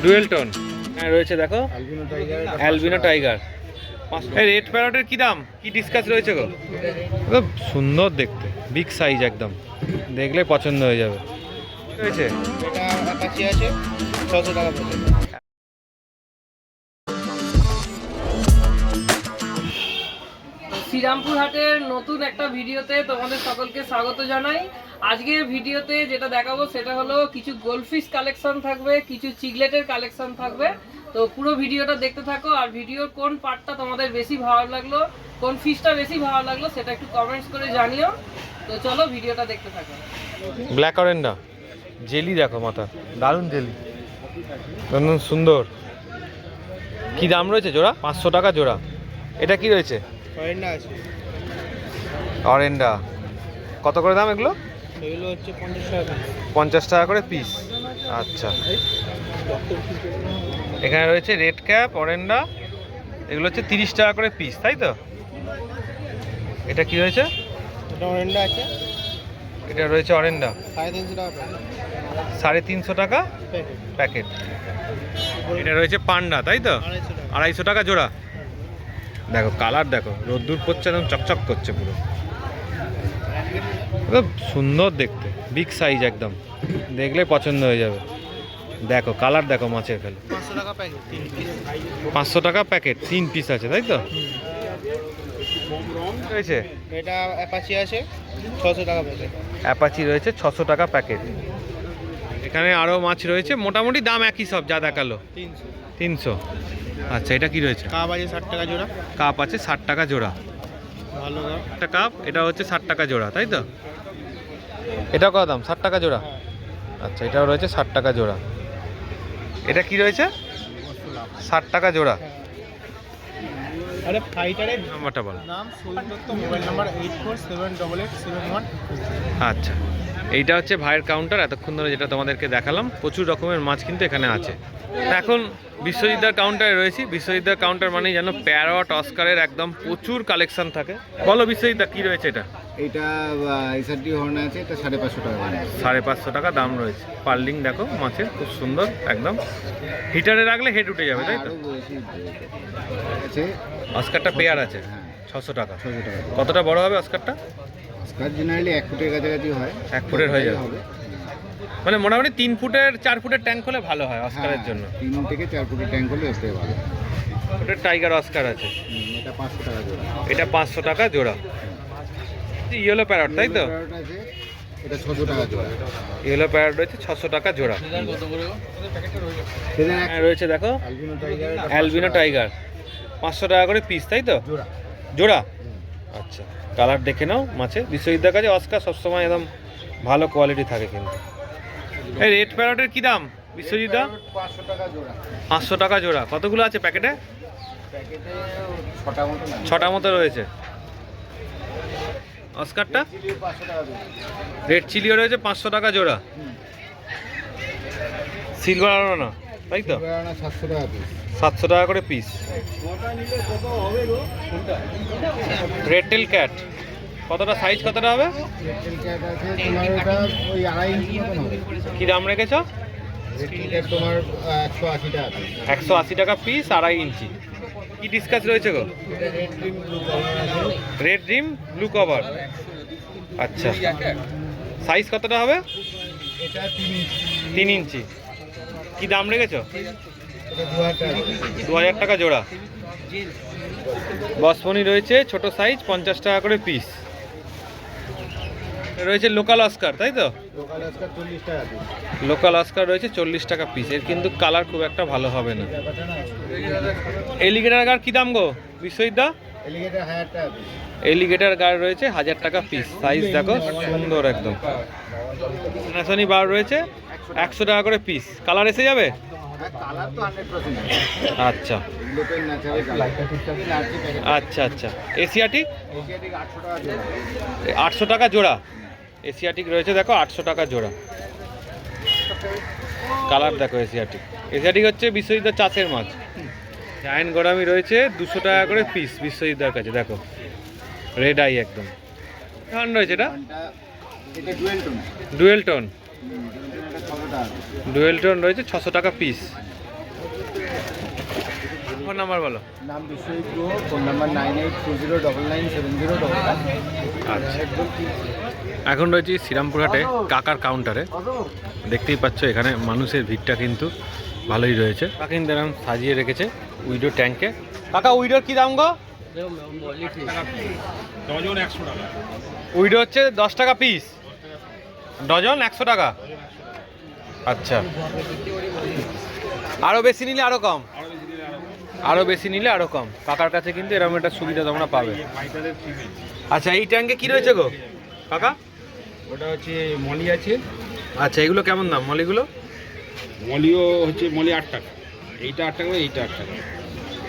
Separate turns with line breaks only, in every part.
Dual tone হ্যাঁ রয়েছে দেখো অ্যালবিনো টাইগার। রেড প্যারটের কি দাম, কি ডিসকাস রয়েছে গো? খুব সুন্দর দেখতে, বিগ সাইজ একদম, দেখলে পছন্দ হয়ে যাবে। রয়েছে
এটা অ্যাপাচি আছে 600 টাকা পড়বে।
শ্রীরামপুর হাটের নতুন একটা ভিডিওতে তোমাদের সকলকে স্বাগত জানাই। আজকের ভিডিওতে যেটা দেখাবো সেটা হলো কিছু গোল্ডফিশ কালেকশন থাকবে, কিছু চিগলেটের কালেকশন থাকবে। তো পুরো ভিডিওটা দেখতে থাকো, আর ভিডিওর কোন পার্টটা তোমাদের বেশি ভালো লাগলো, কোন ফিশটা বেশি ভালো লাগলো সেটা একটু কমেন্টস করে জানিও। তো চলো ভিডিওটা দেখতে থাকো।
ব্ল্যাক অরেন্ডা জেলি দেখো, মাথা দারুণ জেলি, দারুণ সুন্দর। কি দাম রয়েছে জোড়া? 500 টাকা জোড়া। এটা কি রয়েছে?
অরেন্ডা আছে।
অরেন্ডা কত করে দাম এগুলো?
এগুলো হচ্ছে 50 টাকা।
50 টাকা করে পিস। আচ্ছা, এখানে রয়েছে রেড ক্যাপ অরেন্ডা, এগুলো হচ্ছে 30 টাকা করে পিস, তাই তো? এটা কি রয়েছে?
এটা অরেন্ডা আছে,
এটা রয়েছে অরেন্ডা
350 টাকা প্যাকেট।
350 টাকা প্যাকেট। এটা রয়েছে পান্ডা, তাই তো? 250 টাকা জোড়া। দেখো কালার দেখো, রোদ্দুর পড়ছে একদম চকচক করছে পুরো, খুব সুন্দর দেখতে, বিগ সাইজ একদম, দেখলে পছন্দ হয়ে যাবে। দেখো কালার দেখো মাছের, খালি
500 টাকা প্যাকেট 3 পিস।
500 টাকা প্যাকেট 3 পিস আছে, তাই তো? রয়েছে
এটা অ্যাপাচি আছে 600 টাকা প্যাকেট।
অ্যাপাচি রয়েছে 600 টাকা প্যাকেট। এখানে আরও মাছ রয়েছে, মোটামুটি দাম একই সব যা দেখালো, 300। আচ্ছা, এটা কি রয়েছে?
কাপ আছে 60 টাকা জোড়া।
কাপ আছে 60 টাকা জোড়া।
ভালো কাপ।
একটা কাপ, এটা হচ্ছে 60 টাকা জোড়া, তাই তো? এটা কত দাম? 60 টাকা জোড়া। আচ্ছা, এটাও রয়েছে 60 টাকা জোড়া। এটা কি রয়েছে? 60 টাকা জোড়া।
আরে ফাইটারের
নাম্বারটা বল।
নাম সোহিল দত্ত, মোবাইল নাম্বার 84788871।
আচ্ছা, এইটা হচ্ছে ভাইয়ের কাউন্টার। এতক্ষণ ধরে যেটা তোমাদেরকে দেখালাম, প্রচুর রকমের মাছ কিন্তু এখানে আছে। এখন বিশ্বজিৎদার কাউন্টারে রয়েছি। বিশ্বজিৎদার কাউন্টার মানেই যেন প্যারট অস্কারের একদম প্রচুর কালেকশন থাকে। বলো বিশ্বজিৎদা, কি রয়েছে এটা?
এইটা এসআরটি হর্ন আছে, এটা 550 টাকা দাম।
550 টাকা দাম রয়েছে। পার্লিং দেখো মাছের, খুব সুন্দর একদম, হিটারে রাখলে হেড উঠে যাবে, তাই তো?
আরো বেশি আছে।
অস্কারটা পেয়ার আছে 600 টাকা।
600 টাকা।
কতটা বড় হবে অস্কারটা?
স্কার জেনারেলি 1 ফুটের কাছাকাছি হয়।
1 ফুটের হয়ে যাবে, মানে মোটামুটি 3 ফুটের 4 ফুটের ট্যাঙ্ক হলে ভালো হয় অস্কারের জন্য।
3 থেকে 4 ফুটের ট্যাঙ্ক হলে এসে ভালো।
ওটা টাইগার অস্কার আছে,
এটা 500 টাকা জোড়া।
এটা 500 টাকা জোড়া। ইয়েলো প্যারট, তাই তো?
প্যারট আছে, এটা 600 টাকা জোড়া।
ইয়েলো প্যারট রয়েছে 600 টাকা জোড়া।
সেদিন
হ্যাঁ রয়েছে দেখো
অ্যালবিনো টাইগার,
অ্যালবিনো টাইগার 500 টাকা করে পিস, তাই তো?
জোড়া।
জোড়া। আচ্ছা, কালার দেখে নাও মাছে। বিশ্বজিৎদার কাছে অস্কার সবসময় একদম ভালো কোয়ালিটি থাকে কিন্তু। এই রেড প্যারটের কি দাম বিশ্বজিৎদা?
500 টাকা জোড়া।
500 টাকা জোড়া। কতগুলো আছে প্যাকেটে?
প্যাকেটে 6টা মতো না।
6টা মতো রয়েছে। অস্কারটা
500 টাকা জোড়া।
রেড চিলিও রয়েছে 500 টাকা জোড়া। সিলভার আরোনা, তাই তো?
না 700 টাকা পিস।
700 টাকা করে পিস। রেড টেল ক্যাট কতটা সাইজ, কতটা হবে?
রেড ক্যাট আছে তোমার, ওটা ওই 2.5 ইঞ্চি মতন হবে।
কি দাম রেখেছো?
রেড ক্যাট তোমার 180 টাকা পিস।
180 টাকা পিস, 2.5 ইঞ্চি। কি ডিসকাস রয়েছে গো?
এটা রেড ড্রিম ব্লু কালার আছে।
Red dream blue cover. আচ্ছা, সাইজ কতটা হবে?
এটা 3 ইঞ্চি।
3 ইঞ্চি। কি দাম রেখেছো?
এটা 2000 টাকা।
2000 টাকা জোড়া। বসপনি রয়েছে ছোট সাইজ, 50 টাকা করে পিস। রয়েছে লোকাল অস্কার, তাই তো?
লোকাল আজকাল 40 টাকা পিস।
লোকাল অস্কার রয়েছে 40 টাকা পিস। এর কিন্তু কালার খুব একটা ভালো হবে না। এলিগেটার গার কি দাম গো বিশ্বজিৎদা?
এলিগেটর 1000 টাকা পিস।
এলিগেটার গার রয়েছে 1000 টাকা পিস। সাইজ দেখো সুন্দর একদম। নাসানি বার রয়েছে 100 টাকা করে পিস। কালার এসে যাবে?
হ্যাঁ, কালার তো 100%।
আচ্ছা
লোকাল ন্যাচারাল কালার।
আচ্ছা আচ্ছা। এশিয়াটিক
এশিয়াটিক 800 টাকা জোড়া।
800 টাকা জোড়া। এশিয়াটিক রয়েছে দেখো 800 টাকা জোড়া। কালার দেখো এশিয়াটিক। এশিয়াটিক হচ্ছে বিশ্বজিৎদার চাষের মাছ। জায়ান্ট গোরামি রয়েছে 200 টাকা করে পিস বিশ্বজিৎদার কাছে। দেখো রেড আই একদম। কেমন রয়েছে এটা?
এটা dual tone.
Dual tone dual tone রয়েছে 600 টাকা পিস। ফোন নাম্বার বলো।
নাম বিশ্বজিৎ গুহ, ফোন নাম্বার 9820997055।
আচ্ছা, এখন রয়েছি শ্রীরামপুরহাটে কাকার কাউন্টারে। দেখতেই পাচ্ছ এখানে মানুষের ভিড়টা কিন্তু ভালোই রয়েছে। কাকা কিন্তু এরকম সাজিয়ে রেখেছে উইডো ট্যাঙ্কে। কাকা উইডোর কি দাম গো?
ডজন 100 টাকা।
উইডো হচ্ছে 10 টাকা পিস, ডজন 100 টাকা। আচ্ছা, আরও বেশি নিলে আরও কম, আরও বেশি নিলে আরও কম। কাকার কাছে কিন্তু এরকম একটা সুবিধা তোমরা পাবে। আচ্ছা, এই ট্যাঙ্কে কি রয়েছে গো কাকা?
ওটা হচ্ছে মলি আছে।
আচ্ছা, এগুলো কেমন দাম মলিগুলো?
মলিও হচ্ছে মলি 8 টাকা, এইটা 8 টাকা, এইটা 8 টাকা।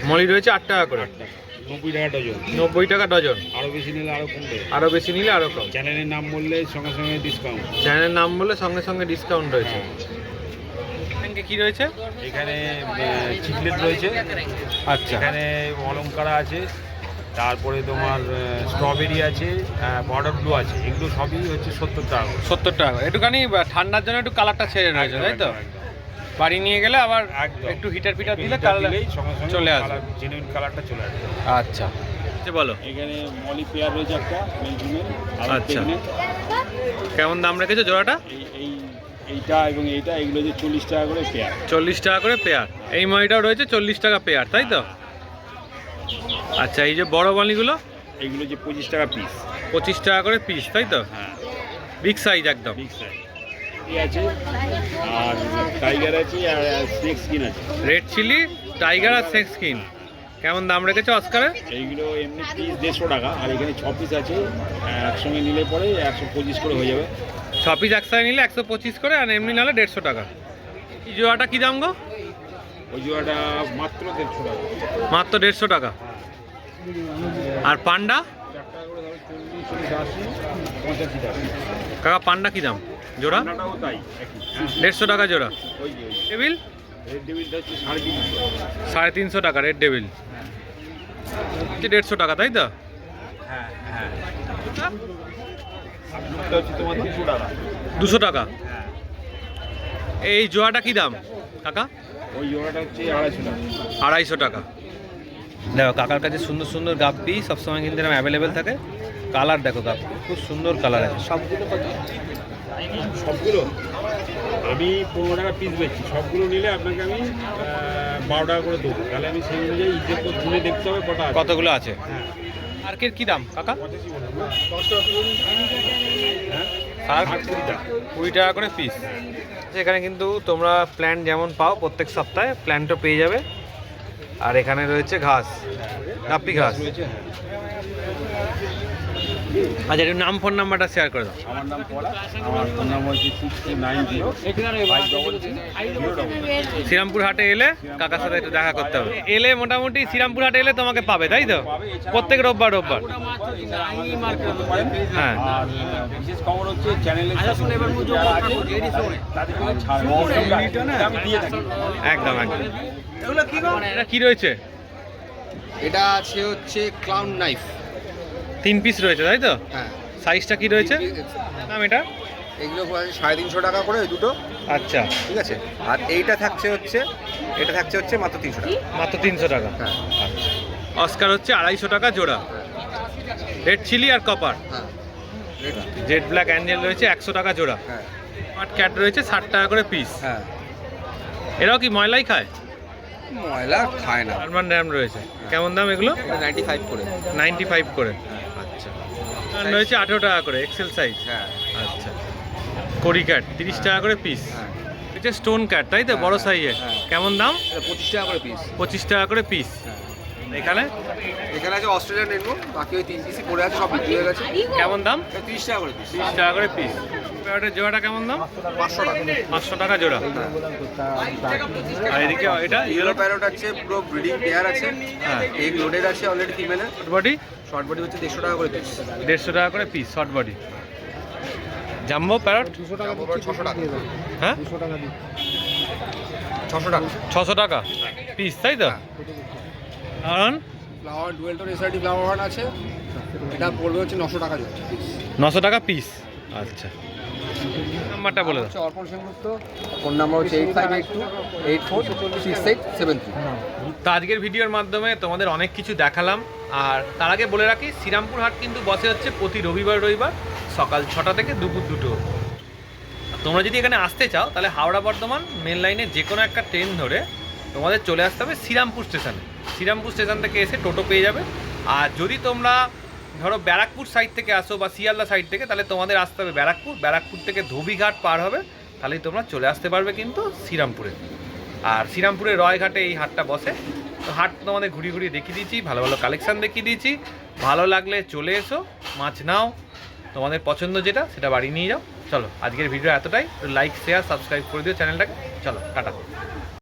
মলি রয়েছে 8 টাকা করে,
8 টাকা, 90 টাকা ডজন।
90 টাকা ডজন।
আরও বেশি নিলে আরও কমবে।
আরও বেশি নিলে আরও কম।
চ্যানেলের নাম বললে সঙ্গে সঙ্গে ডিসকাউন্ট।
চ্যানেলের নাম বললে সঙ্গে সঙ্গে ডিসকাউন্ট রয়েছে। ট্যাঙ্কে কি রয়েছে?
এখানে চিকলেট রয়েছে।
আচ্ছা,
এখানে অলঙ্কারা আছে, তারপরে তোমার স্ট্রবেরি আছে, বর্ডার ব্লু আছে। এগুলো সবই হচ্ছে 70 টাকা করে।
70 টাকা। একটুখানি ঠান্ডার জন্য একটু কালারটা ছেড়ে রয়েছে, তাই তো? বাড়ি নিয়ে গেলে আবার
একদম।
একটু হিটার পিটার দিলে
হিটার
কালার
দিলেই সঙ্গে সঙ্গে
চলে আসবে।
জেনুইন কালারটা চলে আসবে।
আচ্ছা, আচ্ছা বলো।
এখানে মলি পেয়ার রয়েছে একটা, মেল ফিমেল।
আচ্ছা, কেমন দাম রেখেছো জোড়াটা?
এইটা এবং এইটা, এগুলো যে 40 টাকা করে পেয়ার।
40 টাকা করে পেয়ার। এই মলিটাও রয়েছে 40 টাকা পেয়ার, তাই তো? আচ্ছা, এই যে বড় মলিগুলো
এইগুলো যে 25 টাকা পিস।
25 টাকা করে পিস, তাই তো?
হ্যাঁ,
বিগ সাইজ একদম।
বিগ সাইজ আছে, আর টাইগার আছে, আর স্নেক স্কিন আছে।
রেড চিলি, টাইগার আর সেক্স স্কিন। কেমন দাম রেখেছো অস্কারের?
এইগুলো এমনি পিস 150 টাকা, আর এখানে 6 পিস আছে। একসঙ্গে নিলে পরে 125 করে হয়ে যাবে।
6 পিস একসাথে নিলে 125 করে, আর এমনি নাহলে 150 টাকা। এই জোড়াটা কি দাম গো?
ওই জোড়াটা মাত্র 150 টাকা।
মাত্র 150 টাকা। আর পান্ডা?
4 টাকা করে ধরো, 40, 80, 85 টাকা।
কাকা পান্ডা কি দাম জোড়া?
পান্ডাটাও তাই একই।
150 টাকা জোড়া।
ওই যে
টেবিল
রেড ডেভিলটা হচ্ছে 350।
350 টাকা রেড ডেভিল। 150 টাকা, তাই তো?
হ্যাঁ হ্যাঁ, এটা হচ্ছে তোমার 200 টাকা।
200 টাকা। এই জোড়াটা কি দাম কাকা?
ওই জোড়াটা হচ্ছে 250 টাকা।
250 টাকা। দেখো কাকার কাছে সুন্দর সুন্দর গাপ্পি সবসময় কিন্তু এরকম অ্যাভেলেবেল থাকে। কালার দেখো গাপ্পি, খুব সুন্দর কালার আছে। সবগুলো কত?
সবগুলো আমি 15 টাকা পিস বেচছি। সবগুলো নিলে আপনাকে আমি 12 টাকা করে দেবো। তাহলে আমি সেই অনুযায়ী হিসেব করে শুনে দেখতে হবে কটা আছে।
কতগুলো আছে।
হ্যাঁ,
শার্কের কি দাম কাকা?
85 বলুন না। 10 টাকা।
শার্ক
20 টাকা।
20 টাকা করে পিস। এখানে কিন্তু তোমরা প্ল্যান্ট যেমন পাও প্রত্যেক সপ্তাহে প্ল্যান্টও পেয়ে যাবে। আর এখানে রয়েছে ঘাস, গাপ্পি ঘাস
রয়েছে। হ্যাঁ,
আচ্ছা, একটু নাম ফোন নাম্বারটা শেয়ার করে দাও।
আমার নাম পলা, আমার ফোন নাম্বার হচ্ছে 6290
শ্রীরামপুর হাটে এলে কাকার সাথে একটু দেখা করতে হবে। এলে মোটামুটি শ্রীরামপুর হাটে এলে তোমাকে পাবে, তাই তো? প্রত্যেক রোববার রোববার। হ্যাঁ,
আর বিশেষ খবর হচ্ছে চ্যানেলের সাথে যারা আছে তাদের কোনো ছাড় আমি দিয়ে থাকি।
একদম একদম। এটা কি রয়েছে?
এটা আছে হচ্ছে ক্লাউন নাইফ।
3 পিস রয়েছে, তাই তো?
হ্যাঁ,
সাইজটা কি রয়েছে? নাম এটা?
এগুলো পড়ে 350 টাকা করে ওই দুটো,
আচ্ছা,
ঠিক আছে। আর এইটা থাকছে হচ্ছে, এটা থাকছে হচ্ছে মাত্র 300 টাকা।
মাত্র 300 টাকা।
হ্যাঁ
আচ্ছা, অস্কার হচ্ছে 250 টাকা জোড়া। রেড চিলি আর কপার।
হ্যাঁ
জেড ব্ল্যাক অ্যাঞ্জেল রয়েছে 100 টাকা জোড়া।
হ্যাঁ
স্মার্ট ক্যাট রয়েছে 60 টাকা করে পিস।
হ্যাঁ,
এরাও কি ময়লাই খায়?
ময়লা খায় না।
জার্মান র্যাম রয়েছে। কেমন দাম এগুলো?
এটা 95 করে।
95 করে। আচ্ছা, আর রয়েছে 18 টাকা করে এক্সেল সাইজ।
হ্যাঁ
আচ্ছা, কোরি ক্যাট 30 টাকা করে পিস।
হ্যাঁ,
এটা স্টোন ক্যাট, তাই তো? বড় সাইজের।
হ্যাঁ।
কেমন দাম?
এটা 25 টাকা করে পিস।
25 টাকা করে পিস। এখানে
এখানে আছে অস্ট্রেলিয়ান রেনবো, বাকি ওই 3 পিসই পড়ে আছে, সব বিক্রি হয়ে গেছে।
কেমন দাম?
এটা 30 টাকা করে পিস।
30 টাকা করে পিস। প্যারটের জোড়াটা কেমন দাম?
500 টাকা।
500 টাকা জোড়া। আর এদিকে এটা
ইয়েলো প্যারট আছে, পুরো ব্রিডিং পেয়ার আছে।
হ্যাঁ।
এগ লোডেড আছে অলরেডি ফিমেলের।
বডি
শর্ট বডি হচ্ছে 150 টাকা করে পিস।
150 টাকা করে piece short body. Jumbo parrot
600 টাকা।
হ্যাঁ
600 টাকা
600 টাকা পিস, তাই তো? কারণ
flower dual tone SRT flower one আছে, এটা পড়বে হচ্ছে 900 টাকা জোড়া।
900 টাকা পিস। আচ্ছা, নাম্বারটা বলে দাও।
হচ্ছে অর্পণ সেনগুপ্ত, ফোন নাম্বার হচ্ছে 8582846873।
তো আজকের ভিডিওর মাধ্যমে তোমাদের অনেক কিছু দেখালাম। আর তার আগে বলে রাখি, শ্রীরামপুর হাট কিন্তু বসে হচ্ছে প্রতি রবিবার সকাল 6টা থেকে দুপুর 2টো। তোমরা যদি এখানে আসতে চাও তাহলে হাওড়া বর্ধমান মেন লাইনে যে কোনো একটা ট্রেন ধরে তোমাদের চলে আসতে হবে শ্রীরামপুর স্টেশনে। শ্রীরামপুর স্টেশন থেকে এসে টোটো পেয়ে যাবে। আর যদি তোমরা ধরো ব্যারাকপুর সাইড থেকে আসো বা শিয়ালদা সাইড থেকে, তাহলে তোমাদের আসতে হবে ব্যারাকপুর থেকে ধোবিঘাট পার হবে, তাহলেই তোমরা চলে আসতে পারবে কিন্তু শ্রীরামপুরে। আর শ্রীরামপুরে রয়ঘাটে এই হাটটা বসে। তো হাট তোমাদের ঘুরিয়ে ঘুরিয়ে দেখিয়ে দিয়েছি, ভালো ভালো কালেকশান দেখিয়ে দিয়েছি। ভালো লাগলে চলে এসো, মাছ নাও, তোমাদের পছন্দ যেটা সেটা বাড়ি নিয়ে যাও। চলো আজকের ভিডিও এতটাই। লাইক শেয়ার সাবস্ক্রাইব করে দিও চ্যানেলটাকে। চলো টাটা।